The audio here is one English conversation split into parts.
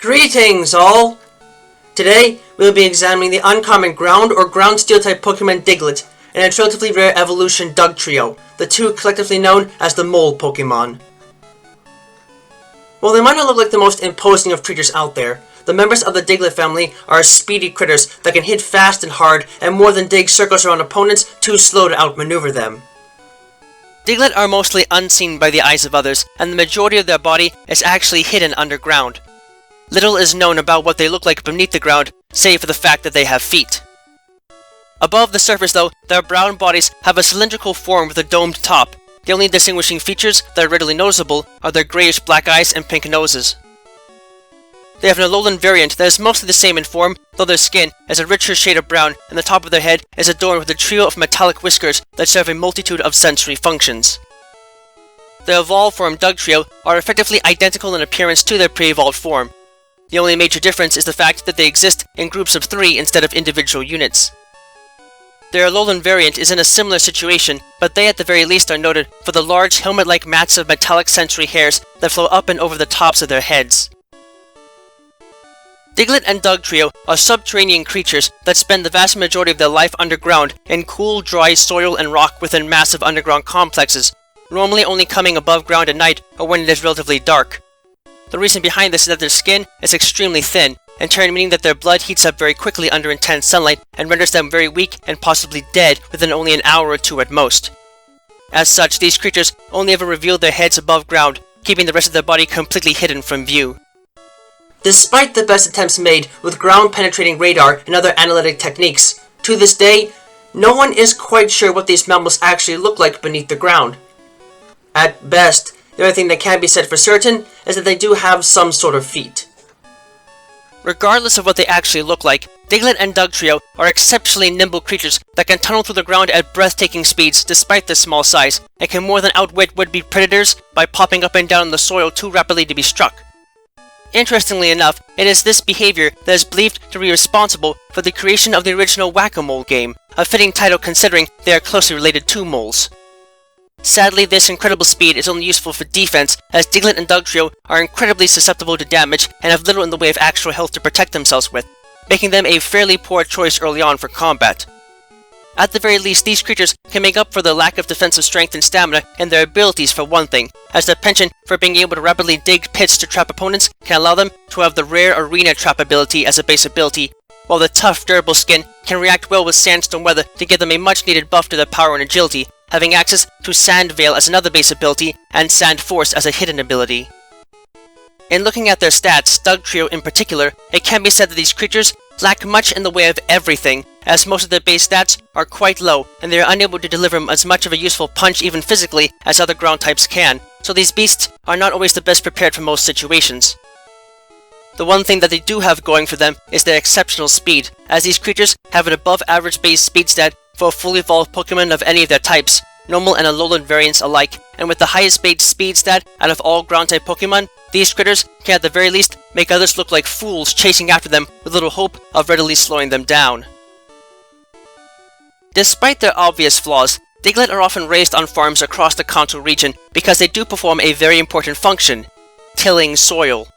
Greetings, all! Today, we'll be examining the uncommon ground or ground steel type Pokemon Diglett and its relatively rare evolution Dugtrio, the two collectively known as the Mole Pokémon. While they might not look like the most imposing of creatures out there, the members of the Diglett family are speedy critters that can hit fast and hard and more than dig circles around opponents too slow to outmaneuver them. Diglett are mostly unseen by the eyes of others, and the majority of their body is actually hidden underground. Little is known about what they look like beneath the ground, save for the fact that they have feet. Above the surface though, their brown bodies have a cylindrical form with a domed top. The only distinguishing features that are readily noticeable are their greyish black eyes and pink noses. They have an Alolan variant that is mostly the same in form, though their skin is a richer shade of brown and the top of their head is adorned with a trio of metallic whiskers that serve a multitude of sensory functions. The evolved form Dugtrio are effectively identical in appearance to their pre-evolved form. The only major difference is the fact that they exist in groups of 3 instead of individual units. Their Alolan variant is in a similar situation, but they at the very least are noted for the large helmet-like mats of metallic sensory hairs that flow up and over the tops of their heads. Diglett and Dugtrio are subterranean creatures that spend the vast majority of their life underground in cool, dry soil and rock within massive underground complexes, normally only coming above ground at night or when it is relatively dark. The reason behind this is that their skin is extremely thin, in turn meaning that their blood heats up very quickly under intense sunlight and renders them very weak and possibly dead within only an hour or 2 at most. As such, these creatures only ever reveal their heads above ground, keeping the rest of their body completely hidden from view. Despite the best attempts made with ground-penetrating radar and other analytic techniques, to this day, no one is quite sure what these mammals actually look like beneath the ground. At best, the only thing that can be said for certain is that they do have some sort of feet. Regardless of what they actually look like, Diglett and Dugtrio are exceptionally nimble creatures that can tunnel through the ground at breathtaking speeds despite their small size, and can more than outwit would-be predators by popping up and down the soil too rapidly to be struck. Interestingly enough, it is this behavior that is believed to be responsible for the creation of the original Whack-A-Mole game, a fitting title considering they are closely related to moles. Sadly, this incredible speed is only useful for defense, as Diglett and Dugtrio are incredibly susceptible to damage and have little in the way of actual health to protect themselves with, making them a fairly poor choice early on for combat. At the very least, these creatures can make up for their lack of defensive strength and stamina in their abilities for one thing, as their penchant for being able to rapidly dig pits to trap opponents can allow them to have the rare arena trap ability as a base ability, while the tough, durable skin can react well with sandstone weather to give them a much-needed buff to their power and agility, having access to Sand Veil as another base ability and Sand Force as a hidden ability. In looking at their stats, Dugtrio in particular, it can be said that these creatures lack much in the way of everything, as most of their base stats are quite low, and they are unable to deliver as much of a useful punch even physically as other ground types can, so these beasts are not always the best prepared for most situations. The one thing that they do have going for them is their exceptional speed, as these creatures have an above average base speed stat for a fully evolved Pokemon of any of their types, normal and Alolan variants alike, and with the highest base speed stat out of all ground type Pokemon, these critters can at the very least make others look like fools chasing after them with little hope of readily slowing them down. Despite their obvious flaws, Diglett are often raised on farms across the Kanto region because they do perform a very important function: tilling soil.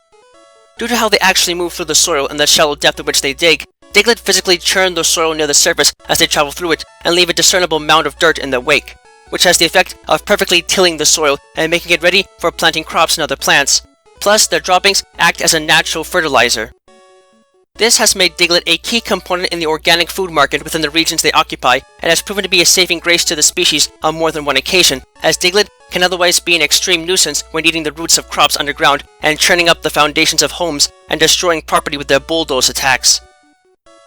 Due to how they actually move through the soil and the shallow depth at which they dig, Diglett physically churn the soil near the surface as they travel through it and leave a discernible mound of dirt in their wake, which has the effect of perfectly tilling the soil and making it ready for planting crops and other plants. Plus, their droppings act as a natural fertilizer. This has made Diglett a key component in the organic food market within the regions they occupy, and has proven to be a saving grace to the species on more than one occasion, as Diglett can otherwise be an extreme nuisance when eating the roots of crops underground and churning up the foundations of homes and destroying property with their bulldoze attacks.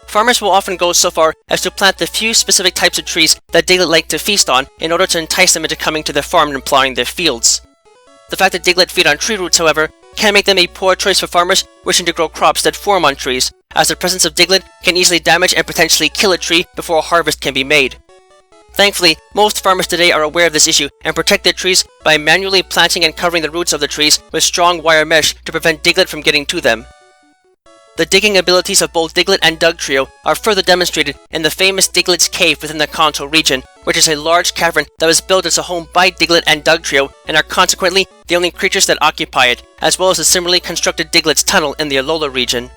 Farmers will often go so far as to plant the few specific types of trees that Diglett like to feast on in order to entice them into coming to their farm and plowing their fields. The fact that Diglett feed on tree roots, however, can make them a poor choice for farmers wishing to grow crops that form on trees, as the presence of Diglett can easily damage and potentially kill a tree before a harvest can be made. Thankfully, most farmers today are aware of this issue and protect their trees by manually planting and covering the roots of the trees with strong wire mesh to prevent Diglett from getting to them. The digging abilities of both Diglett and Dugtrio are further demonstrated in the famous Diglett's Cave within the Kanto region, which is a large cavern that was built as a home by Diglett and Dugtrio and are consequently the only creatures that occupy it, as well as the similarly constructed Diglett's Tunnel in the Alola region.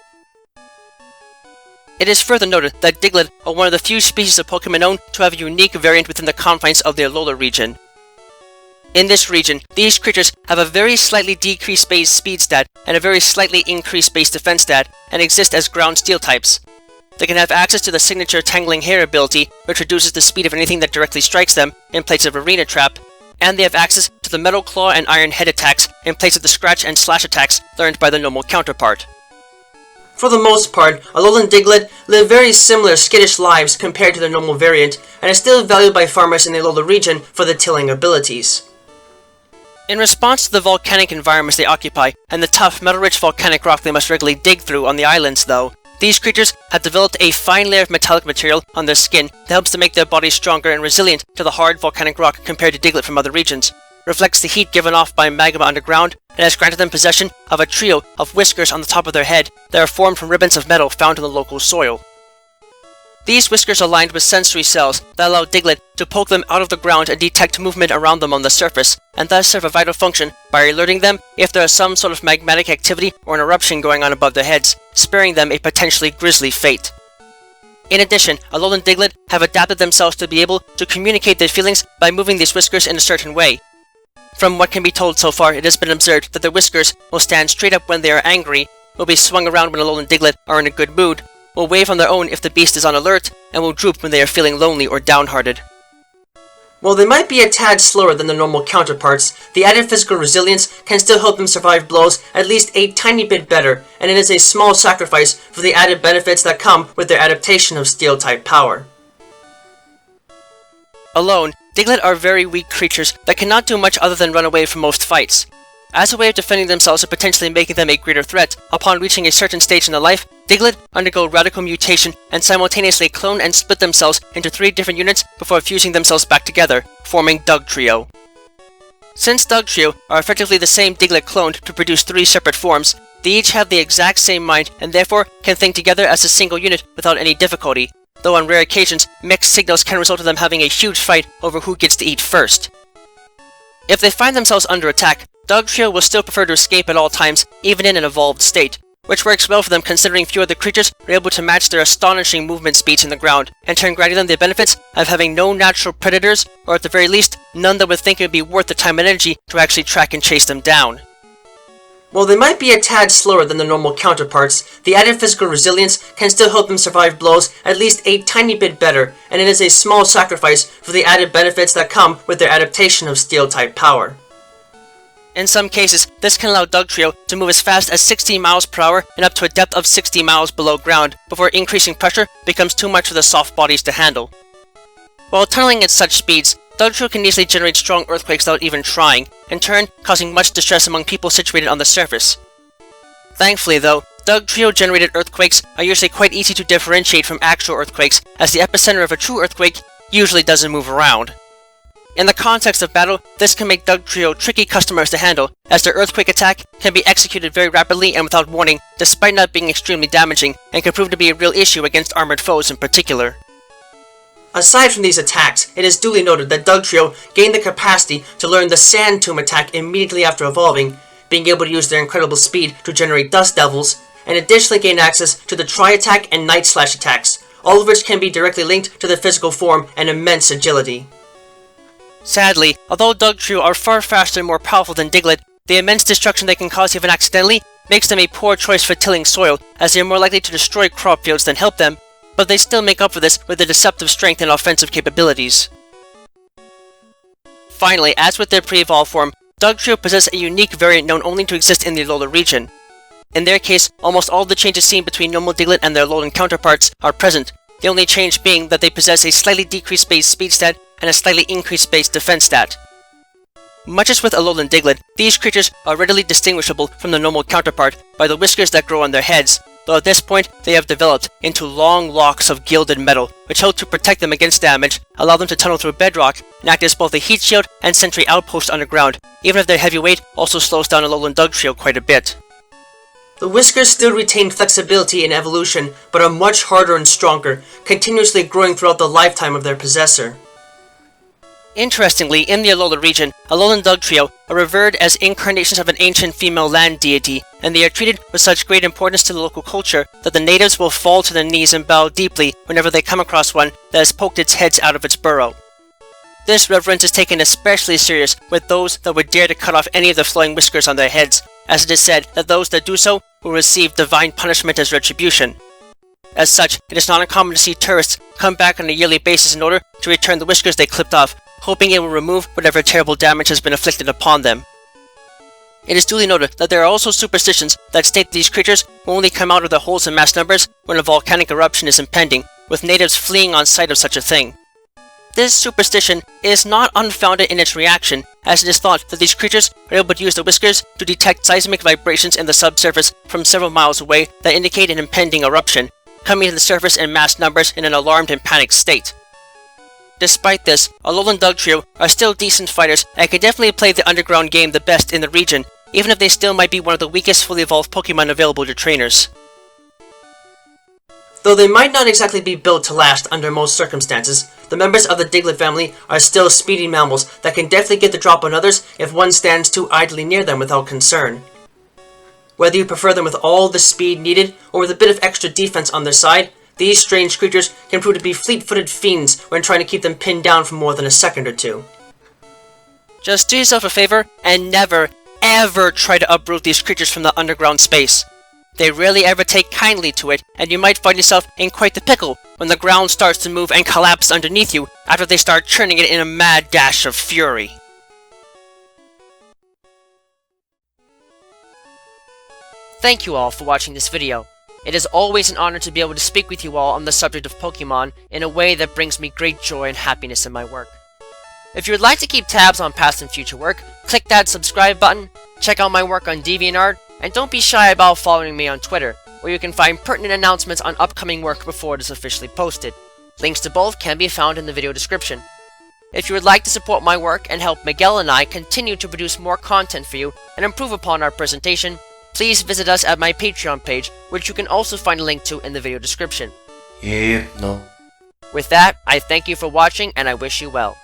It is further noted that Diglett are one of the few species of Pokemon known to have a unique variant within the confines of the Alola region. In this region, these creatures have a very slightly decreased base speed stat and a very slightly increased base defense stat, and exist as ground steel types. They can have access to the signature Tangling Hair ability, which reduces the speed of anything that directly strikes them in place of Arena Trap, and they have access to the Metal Claw and Iron Head attacks in place of the Scratch and Slash attacks learned by the normal counterpart. For the most part, Alolan Diglett live very similar skittish lives compared to their normal variant, and is still valued by farmers in the Alola region for the tilling abilities. In response to the volcanic environments they occupy, and the tough, metal-rich volcanic rock they must regularly dig through on the islands though, these creatures have developed a fine layer of metallic material on their skin that helps to make their bodies stronger and resilient to the hard volcanic rock compared to Diglett from other regions, reflects the heat given off by magma underground, and has granted them possession of a trio of whiskers on the top of their head that are formed from ribbons of metal found in the local soil. These whiskers are lined with sensory cells that allow Diglett to poke them out of the ground and detect movement around them on the surface, and thus serve a vital function by alerting them if there is some sort of magmatic activity or an eruption going on above their heads, sparing them a potentially grisly fate. In addition, Alolan Diglett have adapted themselves to be able to communicate their feelings by moving these whiskers in a certain way. From what can be told so far, it has been observed that their whiskers will stand straight up when they are angry, will be swung around when Alolan Diglett are in a good mood, will wave on their own if the beast is on alert, and will droop when they are feeling lonely or downhearted. While they might be a tad slower than their normal counterparts, the added physical resilience can still help them survive blows at least a tiny bit better, and it is a small sacrifice for the added benefits that come with their adaptation of Steel-type power. Alone, Diglett are very weak creatures that cannot do much other than run away from most fights. As a way of defending themselves and potentially making them a greater threat, upon reaching a certain stage in their life, Diglett undergo radical mutation and simultaneously clone and split themselves into 3 different units before fusing themselves back together, forming Dugtrio. Since Dugtrio are effectively the same Diglett cloned to produce 3 separate forms, they each have the exact same mind and therefore can think together as a single unit without any difficulty, though on rare occasions, mixed signals can result in them having a huge fight over who gets to eat first. If they find themselves under attack, Dugtrio will still prefer to escape at all times, even in an evolved state, which works well for them considering few other creatures are able to match their astonishing movement speeds in the ground, and turn granting them the benefits of having no natural predators, or at the very least, none that would think it would be worth the time and energy to actually track and chase them down. While they might be a tad slower than their normal counterparts, the added physical resilience can still help them survive blows at least a tiny bit better, and it is a small sacrifice for the added benefits that come with their adaptation of Steel-type power. In some cases, this can allow Dugtrio to move as fast as 60 miles per hour and up to a depth of 60 miles below ground, before increasing pressure becomes too much for the soft bodies to handle. While tunneling at such speeds, Dugtrio can easily generate strong earthquakes without even trying, in turn causing much distress among people situated on the surface. Thankfully though, Dugtrio-generated earthquakes are usually quite easy to differentiate from actual earthquakes, as the epicenter of a true earthquake usually doesn't move around. In the context of battle, this can make Dugtrio tricky customers to handle, as their earthquake attack can be executed very rapidly and without warning, despite not being extremely damaging, and can prove to be a real issue against armored foes in particular. Aside from these attacks, it is duly noted that Dugtrio gained the capacity to learn the Sand Tomb attack immediately after evolving, being able to use their incredible speed to generate Dust Devils, and additionally gain access to the Tri-Attack and Night Slash attacks, all of which can be directly linked to their physical form and immense agility. Sadly, although Dugtrio are far faster and more powerful than Diglett, the immense destruction they can cause even accidentally makes them a poor choice for tilling soil, as they are more likely to destroy crop fields than help them, but they still make up for this with their deceptive strength and offensive capabilities. Finally, as with their pre-evolved form, Dugtrio possess a unique variant known only to exist in the Alola region. In their case, almost all the changes seen between normal Diglett and their Alolan counterparts are present, the only change being that they possess a slightly decreased base speed stat and a slightly increased base defense stat. Much as with Alolan Diglett, these creatures are readily distinguishable from their normal counterpart by the whiskers that grow on their heads, though at this point they have developed into long locks of gilded metal, which help to protect them against damage, allow them to tunnel through bedrock, and act as both a heat shield and sentry outpost underground, even if their heavy weight also slows down Alolan Dugtrio quite a bit. The whiskers still retain flexibility in evolution, but are much harder and stronger, continuously growing throughout the lifetime of their possessor. Interestingly, in the Alola region, Alolan Dugtrio are revered as incarnations of an ancient female land deity, and they are treated with such great importance to the local culture that the natives will fall to their knees and bow deeply whenever they come across one that has poked its head out of its burrow. This reverence is taken especially serious with those that would dare to cut off any of the flowing whiskers on their heads, as it is said that those that do so will receive divine punishment as retribution. As such, it is not uncommon to see tourists come back on a yearly basis in order to return the whiskers they clipped off, hoping it will remove whatever terrible damage has been inflicted upon them. It is duly noted that there are also superstitions that state that these creatures will only come out of their holes in mass numbers when a volcanic eruption is impending, with natives fleeing on sight of such a thing. This superstition is not unfounded in its reaction, as it is thought that these creatures are able to use the whiskers to detect seismic vibrations in the subsurface from several miles away that indicate an impending eruption, coming to the surface in mass numbers in an alarmed and panicked state. Despite this, Alolan Dugtrio are still decent fighters and can definitely play the underground game the best in the region, even if they still might be one of the weakest fully evolved Pokemon available to trainers. Though they might not exactly be built to last under most circumstances, the members of the Diglett family are still speedy mammals that can definitely get the drop on others if one stands too idly near them without concern. Whether you prefer them with all the speed needed or with a bit of extra defense on their side, these strange creatures can prove to be fleet-footed fiends when trying to keep them pinned down for more than a second or two. Just do yourself a favor and never, ever try to uproot these creatures from the underground space. They rarely ever take kindly to it, and you might find yourself in quite the pickle when the ground starts to move and collapse underneath you after they start churning it in a mad dash of fury. Thank you all for watching this video. It is always an honor to be able to speak with you all on the subject of Pokemon in a way that brings me great joy and happiness in my work. If you would like to keep tabs on past and future work, click that subscribe button, check out my work on DeviantArt, and don't be shy about following me on Twitter, where you can find pertinent announcements on upcoming work before it is officially posted. Links to both can be found in the video description. If you would like to support my work and help Miguel and I continue to produce more content for you and improve upon our presentation, please visit us at my Patreon page, which you can also find a link to in the video description. With that, I thank you for watching and I wish you well.